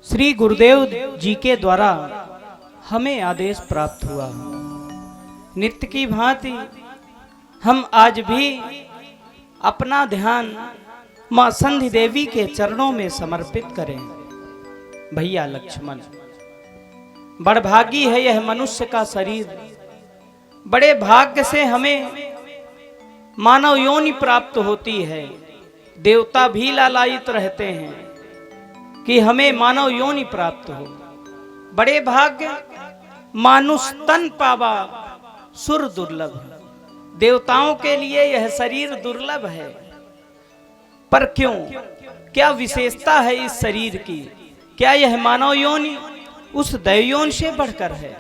श्री गुरुदेव जी के द्वारा हमें आदेश प्राप्त हुआ। नित्य की भांति हम आज भी अपना ध्यान मां संधि देवी के चरणों में समर्पित करें। भैया लक्ष्मण, बड़भागी है यह मनुष्य का शरीर। बड़े भाग्य से हमें मानव योनि प्राप्त होती है। देवता भी लालायित रहते हैं कि हमें मानव योनि प्राप्त हो। बड़े भाग्य मानुष तन पावा सुर दुर्लभ। देवताओं के लिए यह शरीर दुर्लभ है, पर क्यों? क्या विशेषता है इस शरीर की? क्या यह मानव योनि उस दैव योनि से बढ़कर है?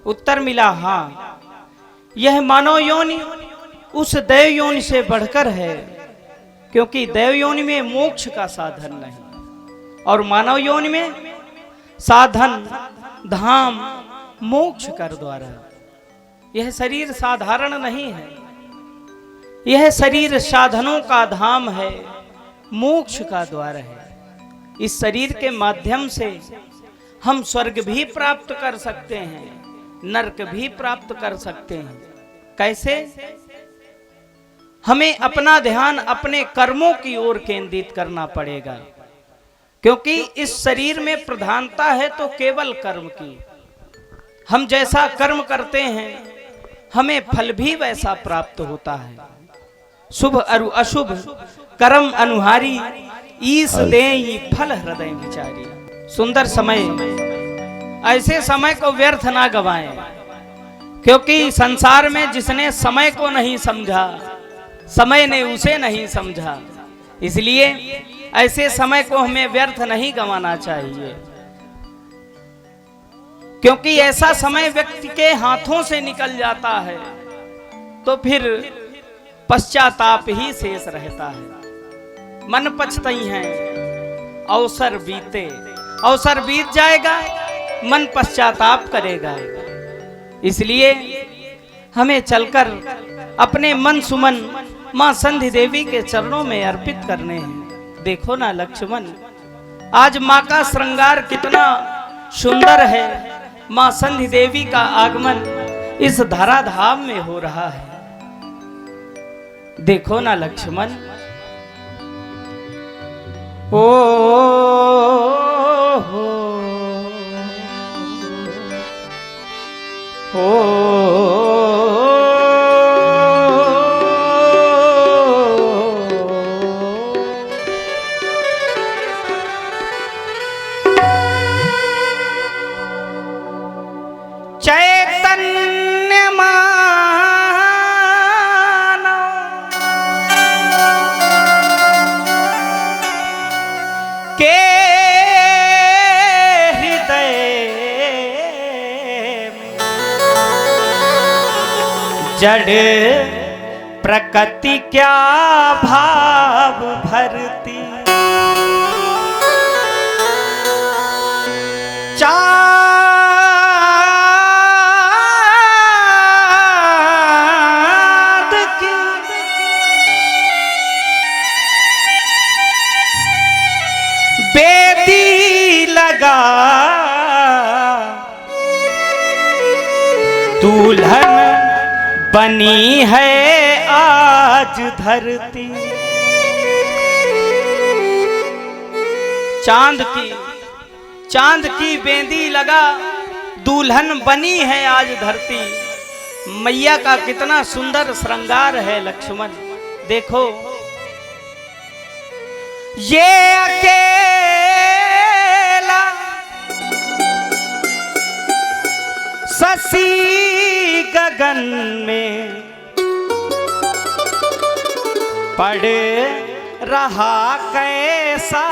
उत्तर मिला हाँ, यह मानव योनि उस दैव योनि से बढ़कर है, क्योंकि दैव योनि में मोक्ष का साधन नहीं और मानव योनि में साधन धाम मोक्ष कर द्वारा। यह शरीर साधारण नहीं है, यह शरीर साधनों का धाम है, मोक्ष का द्वार है। इस शरीर के माध्यम से हम स्वर्ग भी प्राप्त कर सकते हैं, नरक भी प्राप्त कर सकते हैं। कैसे? हमें अपना ध्यान अपने कर्मों की ओर केंद्रित करना पड़ेगा, क्योंकि इस शरीर में प्रधानता है तो केवल कर्म की। हम जैसा कर्म करते हैं हमें फल भी वैसा प्राप्त होता है। शुभ अरु अशुभ कर्म अनुहारी, ईस देई फल हृदय विचारी। सुंदर समय, ऐसे समय को व्यर्थ ना गवाएं, क्योंकि संसार में जिसने समय को नहीं समझा, समय ने उसे नहीं समझा। इसलिए ऐसे समय को हमें व्यर्थ नहीं गंवाना चाहिए, क्योंकि ऐसा समय व्यक्ति के हाथों से निकल जाता है तो फिर पश्चाताप ही शेष रहता है। मन पछताई है, अवसर बीते, अवसर बीत जाएगा, मन पश्चाताप करेगा। इसलिए हमें चलकर अपने मन सुमन मां संधि देवी के चरणों में अर्पित करने हैं। देखो ना लक्ष्मण, आज मां का श्रृंगार कितना सुंदर है। मां संधि देवी का आगमन इस धराधाम में हो रहा है। देखो ना लक्ष्मण। ओ चैतन्य मानव के हृदय जड़ प्रकृति क्या भाव भरती। चाँद की बेदी लगा दुल्हन बनी है आज धरती। चांद की बेंदी लगा दुल्हन बनी है आज धरती। मैया का कितना सुंदर श्रृंगार है लक्ष्मण। देखो, ये अकेला शशि गगन में पड़ रहा कैसा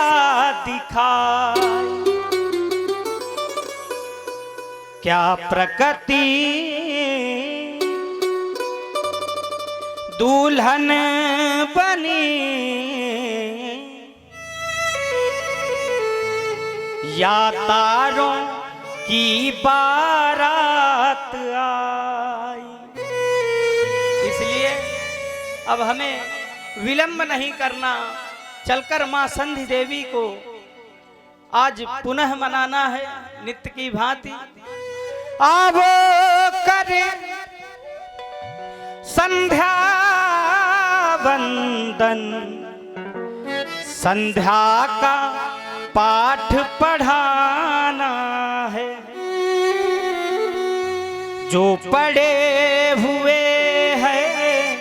दिखाई। क्या प्रकृति दुल्हन बनी या तारों की बारात आई। इसलिए अब हमें विलंब नहीं करना, चलकर मां संधि देवी को आज पुनः मनाना है नित्य की भांति। आवो करें संध्या वंदन, संध्या का पाठ पढ़ाना है। जो पड़े हुए हैं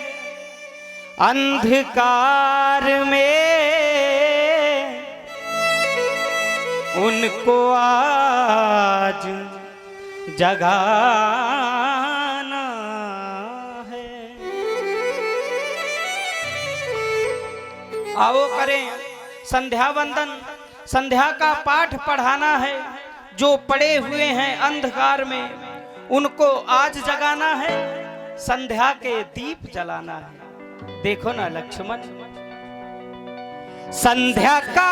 अंधकार में, उनको आज जगाना है। आओ करें संध्या वंदन, संध्या का पाठ पढ़ाना है। जो पड़े हुए हैं अंधकार में, उनको आज जगाना है। संध्या के दीप जलाना है। देखो ना लक्ष्मण, संध्या का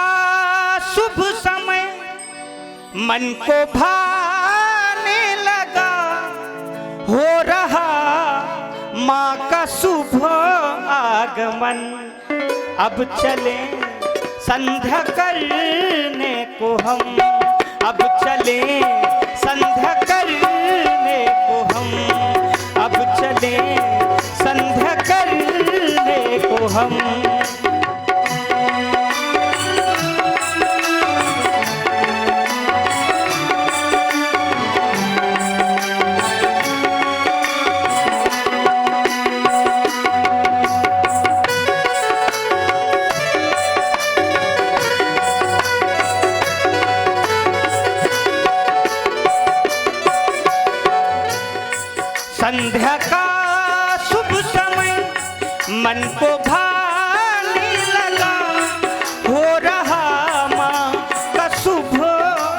शुभ समय मन को भाने लगा, हो रहा माँ का शुभ आगमन। अब चले संध्या करने को हम, अब चले संध्या करने को हम, अब चले संध्या करने को हम। संध्या का शुभ समय मन को भाने लगा, हो रहा माँ का शुभ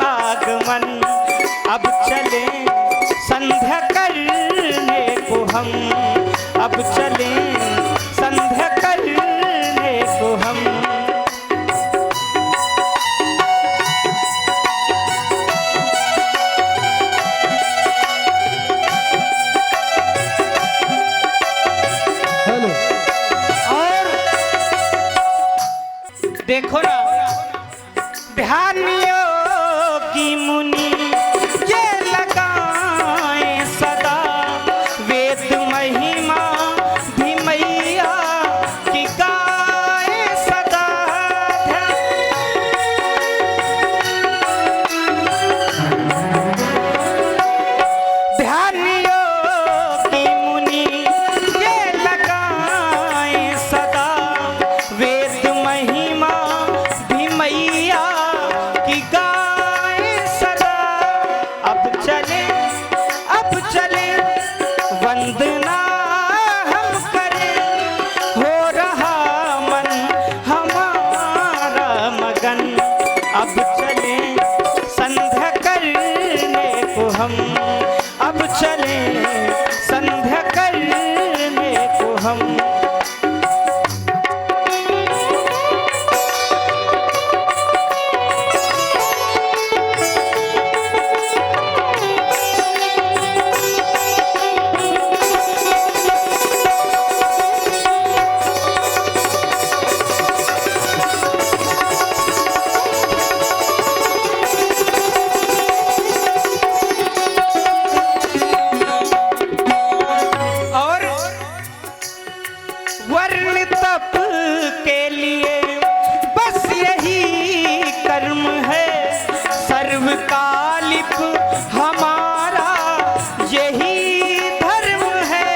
आगमन। अब चले संध्या करने को हम, अब चले संध्या करने को हम। देखो ना ध्यान योगी मुनि ये लगाए सदा, वेद महिमा भी मैया की गाए सदा। ध्यान योगी मुनि ये लगाए सदा, वेद महिमा मैया की गाए सदा। अब चले वंदना हम करें, हो रहा मन हमारा मगन। अब चले संध्या करने को हम, अब चले संध्या करने को हम। वर्ण तप के लिए बस यही कर्म है, सर्वकालिक हमारा यही धर्म है।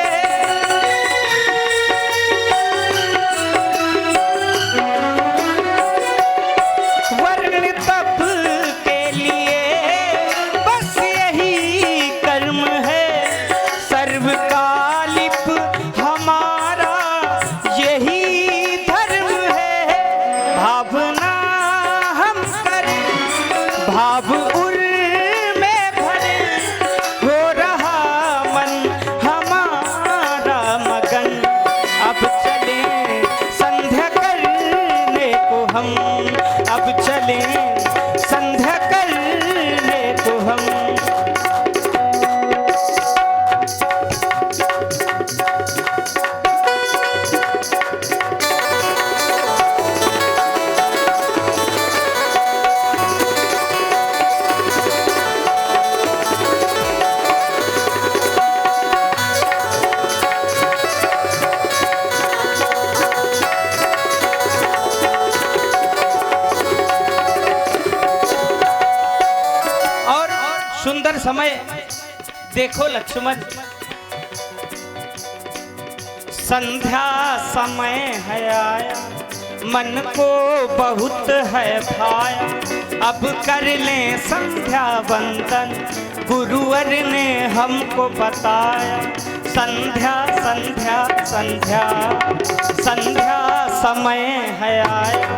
वर्ण तप के लिए बस यही कर्म है, सर्वकालिक हमारा यही धर्म है। भावना हम करें, भाव उर में भरे, हो रहा मन हमारा मगन। अब चले संध्या करने को हम, अब चले संध्या करने को हम। सुंदर समय देखो लक्ष्मण, संध्या समय है आया, मन को बहुत है भाया, अब कर लें संध्या वंदन, गुरुवर ने हमको बताया। संध्या संध्या संध्या संध्या समय है आया,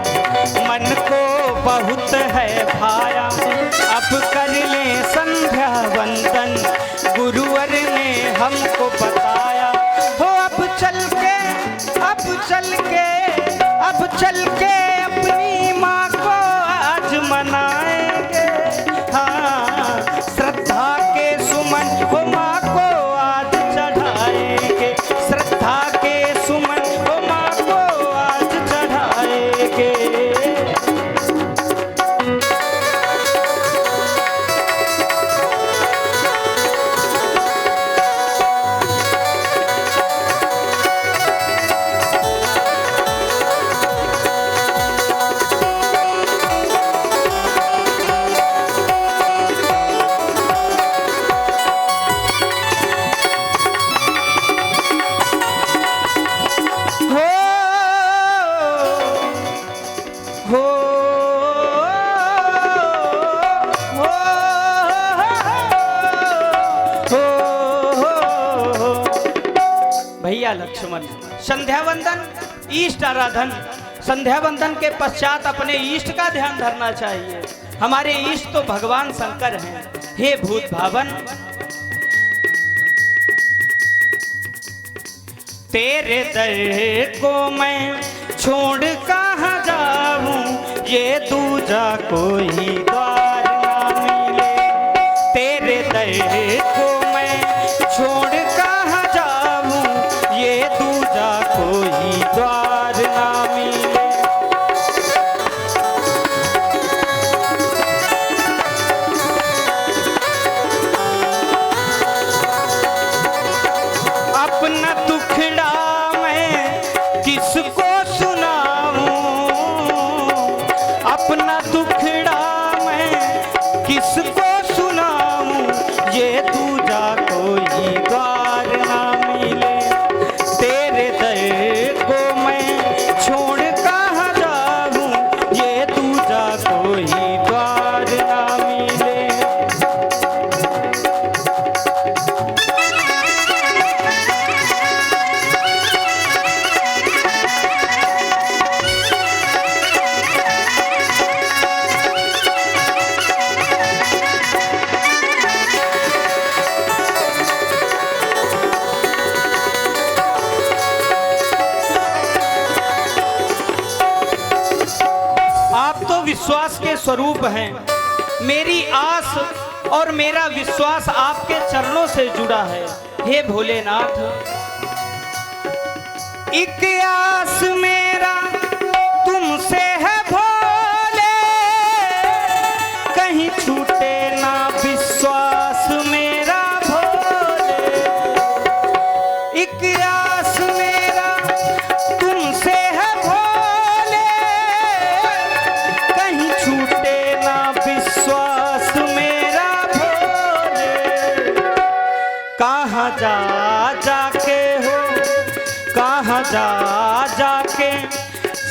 मन को बहुत है भाया, अब कर लें संध्या वंदन, गुरुवर ने हमको बताया। हो अब चल के अपनी माँ को आज मनाएंगे, हाँ श्रद्धा के सुमन वो माँ को आज चढ़ाएंगे, श्रद्धा के सुमन वो माँ को आज चढ़ाएंगे। भैया लक्ष्मण, संध्या वंदन इष्ट आराधन, संध्या वंदन के पश्चात अपने इष्ट का ध्यान धरना चाहिए। हमारे इष्ट तो भगवान शंकर हैं। हे भूत भावन, तेरे दर को मैं छोड़ कहाँ जाऊं, ये दूजा कोई द्वार ना मिले। तेरे दर को मैं छोड़ कहाँ जाऊं, ये दूजा कोई द्वार ना मिले। अपना दुखड़ा मैं किसको सुनाऊं, अपना दुखड़ा मैं किसको सुनाऊं, ये दूजा कोई द्वार ना मिले। तेरे दर को मैं छोड़ कहाँ जाऊं, ये दूजा कोई द्वार ना मिले। आप तो विश्वास के स्वरूप हैं। मेरी आस और मेरा विश्वास आपके चरणों से जुड़ा है। हे भोलेनाथ, एक आस मेरा तुमसे है भोले, कहीं छूटे ना विश्वास मेरा भोले। एक आस मेरा तुमसे है भोले, कहीं छूटे ना विश्वास मेरा भोले। कहाँ जा जाके हो, कहाँ जा जाके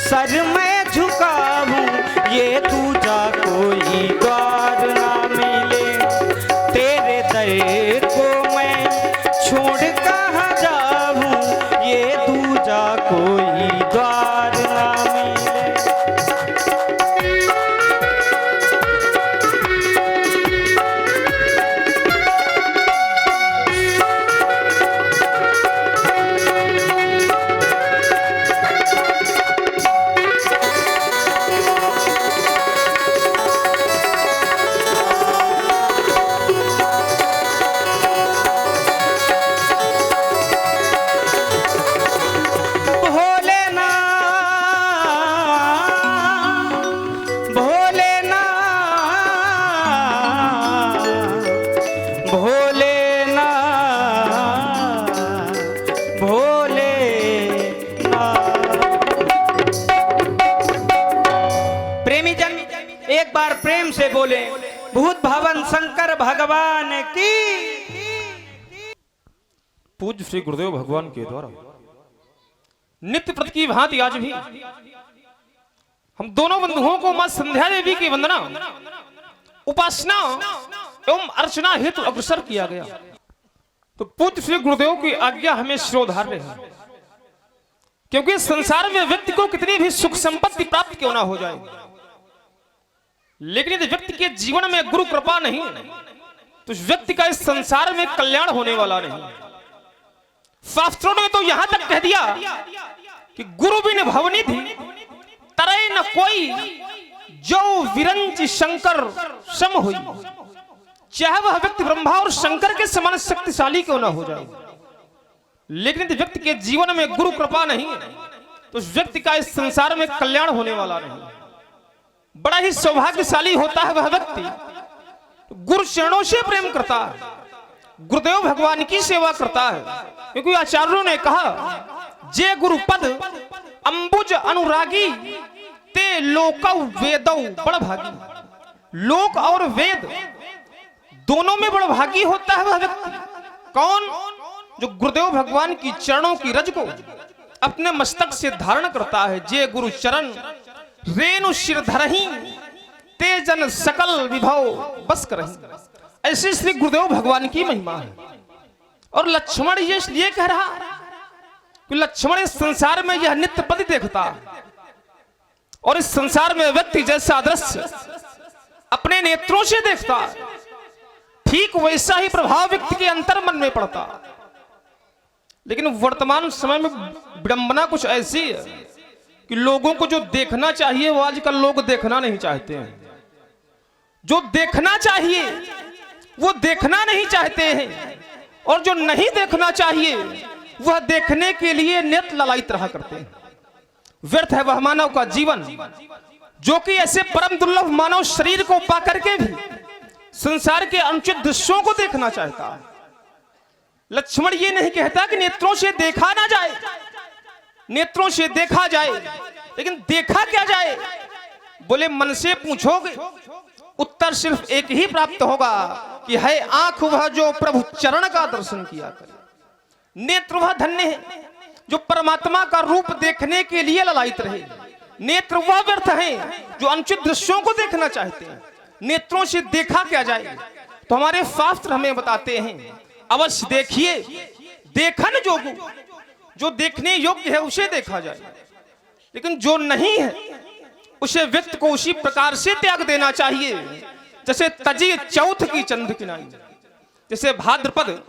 सर मैं झुकाऊं, ये दूजा कोई द्वार ना मिले। तेरे दर को मैं छोड़ कहाँ जाऊं, ये दूजा कोई द्वार ना मिले। एक बार प्रेम से बोले भूत भवन शंकर भगवान की। पूज्य श्री गुरुदेव भगवान के द्वारा नित्य प्रति की भांति आज भी हम दोनों बंधुओं को मां संध्या देवी की वंदना, उपासना एवं अर्चना हेतु अग्रसर किया गया। तो पूज्य श्री गुरुदेव की आज्ञा हमें शिरोधार्य है, क्योंकि संसार में व्यक्ति को कितनी भी सुख संपत्ति प्राप्त क्यों ना हो जाए, लेकिन यदि व्यक्ति के जीवन में गुरु कृपा नहीं तो उस व्यक्ति का इस संसार में कल्याण होने वाला नहीं। शास्त्रों ने तो यहां तक कह दिया कि गुरु बिन भवनी थी तरय न कोई, जो विरंज शंकर सम हुई। चाहे वह व्यक्ति ब्रह्मा और शंकर के समान शक्तिशाली क्यों ना हो जाए, लेकिन यदि व्यक्ति के जीवन में गुरु कृपा नहीं तो उस व्यक्ति का इस संसार में कल्याण होने वाला नहीं। बड़ा ही सौभाग्यशाली होता है वह व्यक्ति गुरु चरणों से प्रेम करता है, गुरुदेव भगवान की सेवा करता है। क्योंकि आचार्यों ने कहा जे गुरु पद अंबुज अनुरागी ते लोकौ वेदौ बड़ भागी। लोक और वेद दोनों में बड़ भागी होता है वह व्यक्ति। कौन? जो गुरुदेव भगवान की चरणों की रज को अपने मस्तक से धारण करता है। जे गुरु चरण रेणु शिर धरही ते जन सकल विभव बस करही। ऐसे श्री गुरुदेव भगवान की महिमा है। और लक्ष्मण ये इसलिए कह रहा कि लक्ष्मण इस संसार में यह नित्य पति देखता, और इस संसार में व्यक्ति जैसा दृश्य अपने नेत्रों से देखता, ठीक वैसा ही प्रभाव व्यक्ति के अंतर मन में पड़ता। लेकिन वर्तमान समय में विडंबना कुछ ऐसी है कि लोगों को जो देखना चाहिए वो आजकल लोग देखना नहीं चाहते हैं। जो देखना चाहिए वो देखना नहीं चाहते हैं, और जो नहीं देखना चाहिए वह देखने के लिए नित ललायित रहा करते हैं। व्यर्थ है वह मानव का जीवन जो कि ऐसे परम दुर्लभ मानव शरीर को पा करके भी संसार के अनुचित दृश्यों को देखना चाहता है। लक्ष्मण ये नहीं कहता कि नेत्रों से देखा ना जाए, नेत्रों से देखा जाए, लेकिन देखा क्या जाए? बोले मन से पूछोगे उत्तर सिर्फ एक ही प्राप्त होगा कि है आंख वह जो प्रभु चरण का दर्शन किया करे। नेत्र वह धन्य है जो परमात्मा का रूप देखने के लिए ललायित रहे। नेत्र वह व्यर्थ है जो अनुचित दृश्यों को देखना चाहते हैं। नेत्रों से देखा क्या जाए? तो हमारे शास्त्र हमें बताते हैं अवश्य देखिए देखन जोगु, जो देखने योग्य है उसे देखा जाए, लेकिन जो नहीं है उसे व्यक्ति को उसी प्रकार से त्याग देना चाहिए जैसे तजी चौथ की चंद्र किनाई, जैसे भाद्रपद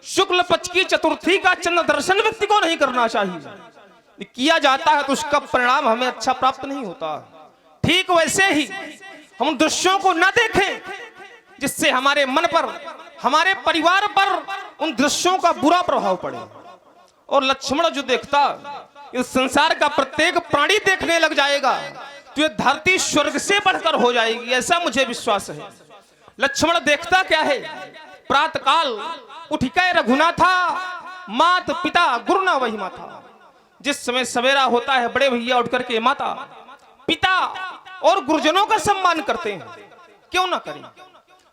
शुक्ल पक्ष की चतुर्थी का चंद्र दर्शन व्यक्ति को नहीं करना चाहिए। किया जाता है तो उसका परिणाम हमें अच्छा प्राप्त नहीं होता। ठीक वैसे ही हम दृश्यों को न देखें जिससे हमारे मन पर, हमारे परिवार पर उन दृश्यों का बुरा प्रभाव पड़े। और लक्ष्मण जो देखता इस संसार का प्रत्येक प्राणी देखने लग जाएगा तो ये धरती स्वर्ग से बढ़कर हो जाएगी, ऐसा मुझे विश्वास है। लक्ष्मण देखता क्या है? प्रातः काल उठिकै रघुनाथा मात पिता गुरु न वही माता। जिस समय सवेरा होता है बड़े भैया उठ करके माता पिता और गुरुजनों का सम्मान करते हैं। क्यों ना करें?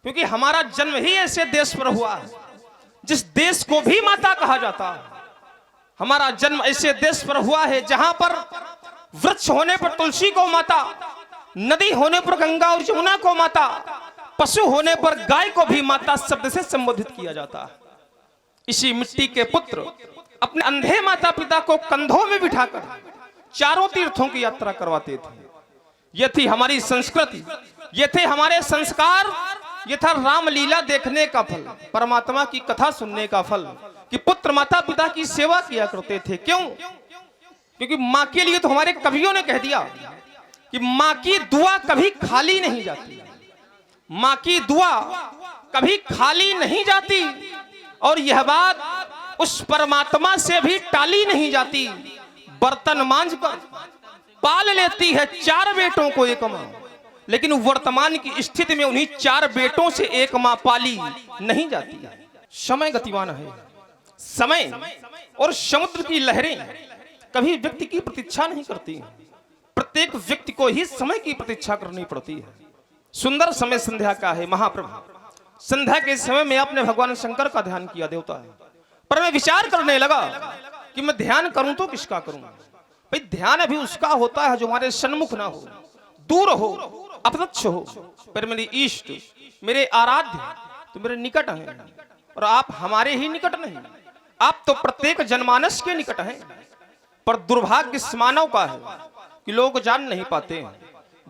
क्योंकि हमारा जन्म ही ऐसे देश पर हुआ है जिस देश को भी माता कहा जाता है। हमारा जन्म ऐसे देश पर हुआ है जहां पर वृक्ष होने पर तुलसी को माता, नदी होने पर गंगा और यमुना को माता, पशु होने पर गाय को भी माता शब्द से संबोधित किया जाता है। इसी मिट्टी के पुत्र अपने अंधे माता पिता को कंधों में बिठाकर चारों तीर्थों की यात्रा करवाते थे। यह थी हमारी संस्कृति, ये थे हमारे संस्कार, ये था रामलीला देखने का फल, परमात्मा की कथा सुनने का फल कि पुत्र माता पिता की सेवा किया करते थे। क्यों? क्योंकि माँ के लिए तो हमारे कवियों ने कह दिया कि माँ की दुआ कभी खाली नहीं जाती, माँ की दुआ कभी खाली नहीं जाती, और यह बात उस परमात्मा से भी टाली नहीं जाती। बर्तन मांझ कर पाल लेती है 4 बेटों को एक माँ, लेकिन वर्तमान की स्थिति में उन्हीं 4 बेटों से एक माँ पाली नहीं जाती। समय गतिमान है, समय और समुद्र की लहरें कभी व्यक्ति की प्रतीक्षा नहीं करती। प्रत्येक व्यक्ति को ही समय की प्रतीक्षा करनी पड़ती है। सुंदर समय संध्या का है महाप्रभु। संध्या के समय में आपने भगवान शंकर का ध्यान किया देवता है, पर मैं विचार करने लगा कि मैं ध्यान करूं तो किसका करूं। भाई ध्यान अभी उसका होता है जो हमारे सन्मुख ना हो, दूर हो, अप्रत्यक्ष हो, पर मेरे इष्ट, मेरे आराध्य तो मेरे निकट हैं, और आप हमारे ही निकट नहीं, आप तो प्रत्येक जनमानस के निकट हैं। पर दुर्भाग्य इस मानव का है कि लोग जान नहीं पाते हैं।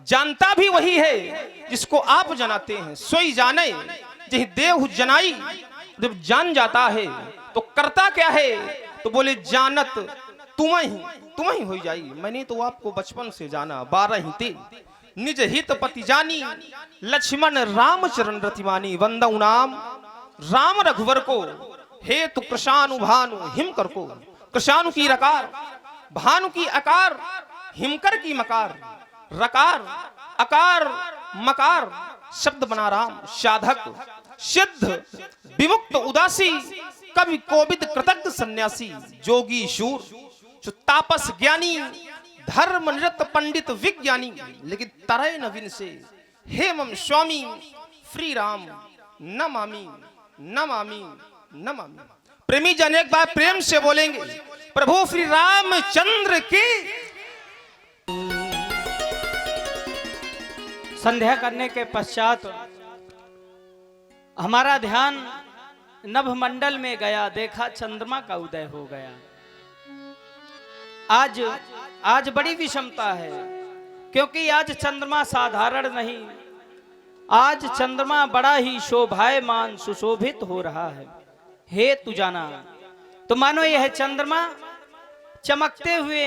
जानता भी वही है जिसको आप जनाते हैं। सोई जाने जही देव जनाई। जब जान जाता है तो करता क्या है, तो बोले जानत तुम ही हो जाई। मैंने तो आपको बचपन से जाना, 12 ही थे, निज हित पति जानी, लक्ष्मण राम चरण रतिमानी। वंदऊ नाम राम रघुवर को, हे तु कृषानु भानु हिमकर को। कृषानु की रकार, भानु की अकार, हिमकर की मकार, रकार अकार मकार, शब्द बना राम। साधक सिद्ध विमुक्त उदासी, कवि कोविद कृतज्ञ सन्यासी। जोगी शूर तापस ज्ञानी, धर्म निरत पंडित विज्ञानी। लेकिन तरय नवीन से, हे मम स्वामी श्री राम नमामि नमामि नमामि। प्रेमी जन एक बार प्रेम से बोलेंगे, प्रभु श्री रामचंद्र की। संध्या करने के पश्चात हमारा ध्यान नभमंडल में गया, देखा चंद्रमा का उदय हो गया। आज बड़ी विषमता है, क्योंकि आज चंद्रमा साधारण नहीं, आज चंद्रमा बड़ा ही शोभायमान सुशोभित हो रहा है। हे तू जाना, तो मानो यह चंद्रमा चमकते हुए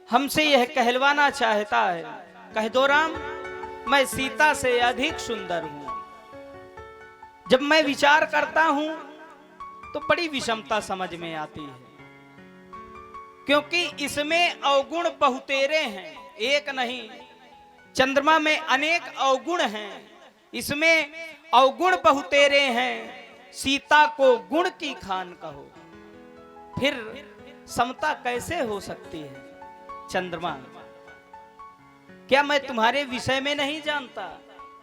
हमसे यह कहलवाना चाहता है, कह दो राम मैं सीता से अधिक सुंदर हूं। जब मैं विचार करता हूं तो बड़ी विषमता समझ में आती है, क्योंकि इसमें अवगुण बहुतेरे हैं, एक नहीं। चंद्रमा में अनेक अवगुण हैं, इसमें अवगुण बहुतेरे हैं। सीता को गुण की खान कहो, फिर समता कैसे हो सकती है। चंद्रमा, क्या मैं तुम्हारे विषय में नहीं जानता?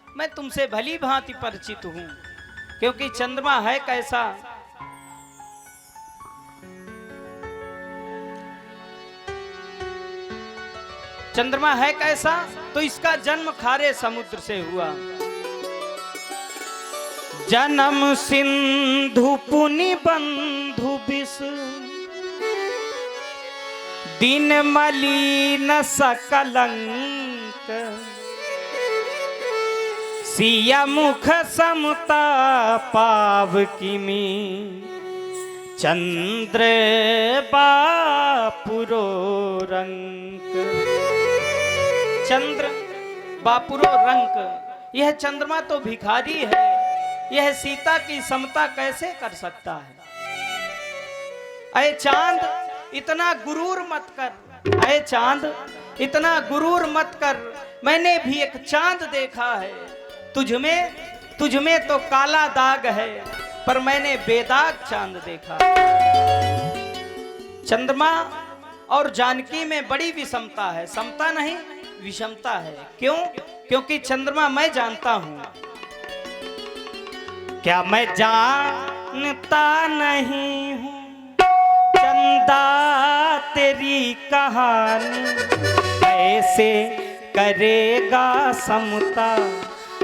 मैं तुमसे भली भांति परिचित हूं, क्योंकि चंद्रमा है कैसा। चंद्रमा है कैसा, तो इसका जन्म खारे समुद्र से हुआ। जन्म सिंधु पुनि बंधु विष, दिन मलिन सकलंक। सिया मुख समता पाव किमी, चंद्र बापुरो रंक। चंद्र बापुरो रंक, यह चंद्रमा तो भिखारी है, यह सीता की समता कैसे कर सकता है। अय चांद इतना गुरूर मत कर, अय चांद इतना गुरूर मत कर। मैंने भी एक चांद देखा है, तुझमें तो काला दाग है, पर मैंने बेदाग चांद देखा। चंद्रमा और जानकी में बड़ी विषमता है, समता नहीं विषमता है। क्यों? क्योंकि चंद्रमा मैं जानता हूं। क्या मैं जानता नहीं हूं चंदा तेरी कहानी, कैसे करेगा समता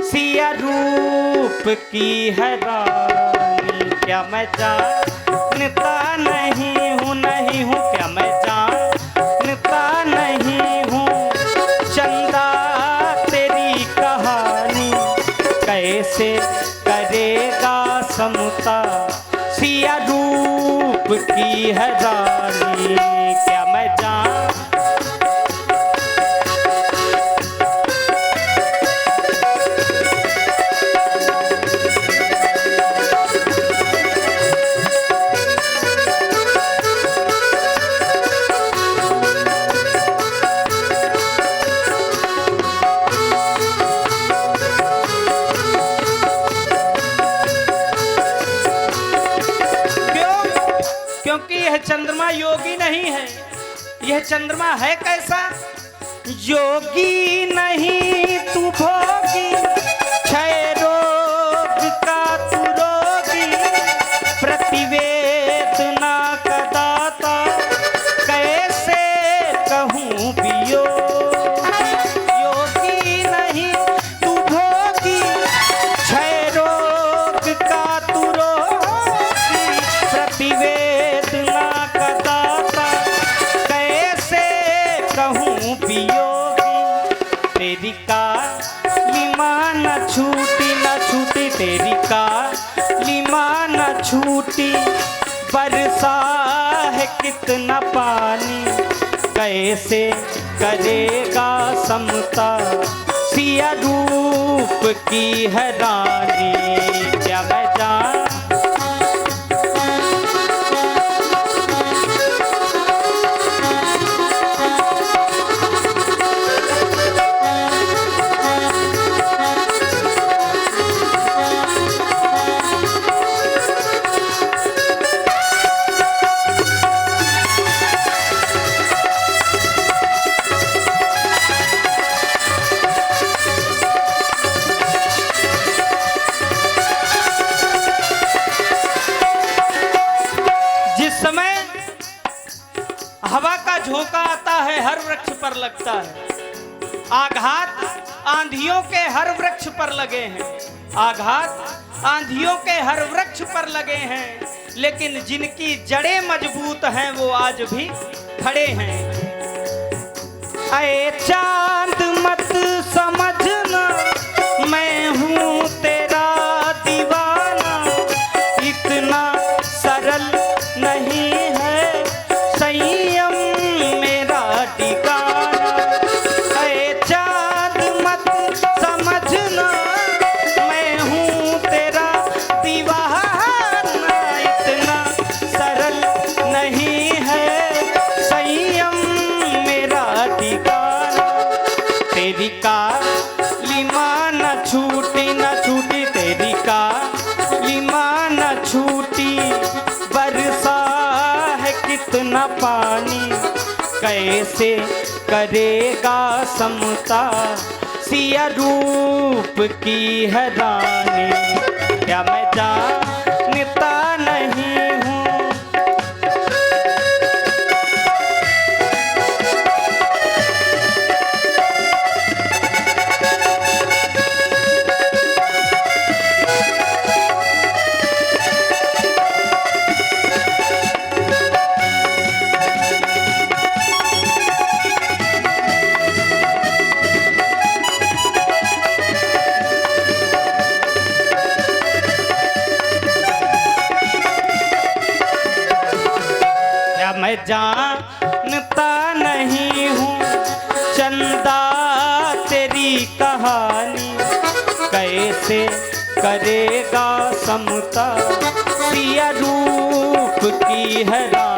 सिया रूप की हैरानी। क्या मैं जानता नहीं हूँ, नहीं हूँ, क्या मैं जानता नहीं हूँ चंदा तेरी कहानी, कैसे करेगा समता सिया रूप की हैरानी। क्या मैं चंद्रमा योगी नहीं है। यह चंद्रमा है कैसा? योगी नहीं तू भोग भोगी, क्षय रोग का तू रोगी, प्रतिवेदना का दाता, कैसे कहूँ वियोगी। योगी नहीं तू भोगी, क्षय रोग का तू रोगी, प्रतिवेदना का दाता, कैसे कहूँ वियोगी। तेरी कालिमा न छूटी न छूटी, तेरी कालिमा न छूटी, बरसा है कितना पानी, कैसे करेगा समता, सिया रूप की है रानी। क्या मैं जान हवा का झोंका आता है हर वृक्ष पर लगता है, आघात आंधियों के हर वृक्ष पर लगे हैं, आघात आंधियों के हर वृक्ष पर लगे हैं, लेकिन जिनकी जड़ें मजबूत हैं वो आज भी खड़े हैं। ऐ चांद मत समझना मैं हूँ तेरा दीवाना, इतना सरल नहीं है संयम मेरा ठिकाना। ऐ चांद मत समझना मैं हूँ तेरा दीवाना, इतना सरल नहीं है संयम मेरा ठिकाना। तेरी कालिमा न छूटी न छूटी, तेरी कालिमा न छूटी, बरसा है कितना पानी, कैसे करेगा समता, सिया रूप की है रानी। क्या मैं जानता नहीं हूँ मैं जानता नहीं हूँ चंदा तेरी कहानी, कैसे करेगा समता, सिया रूप की है रानी।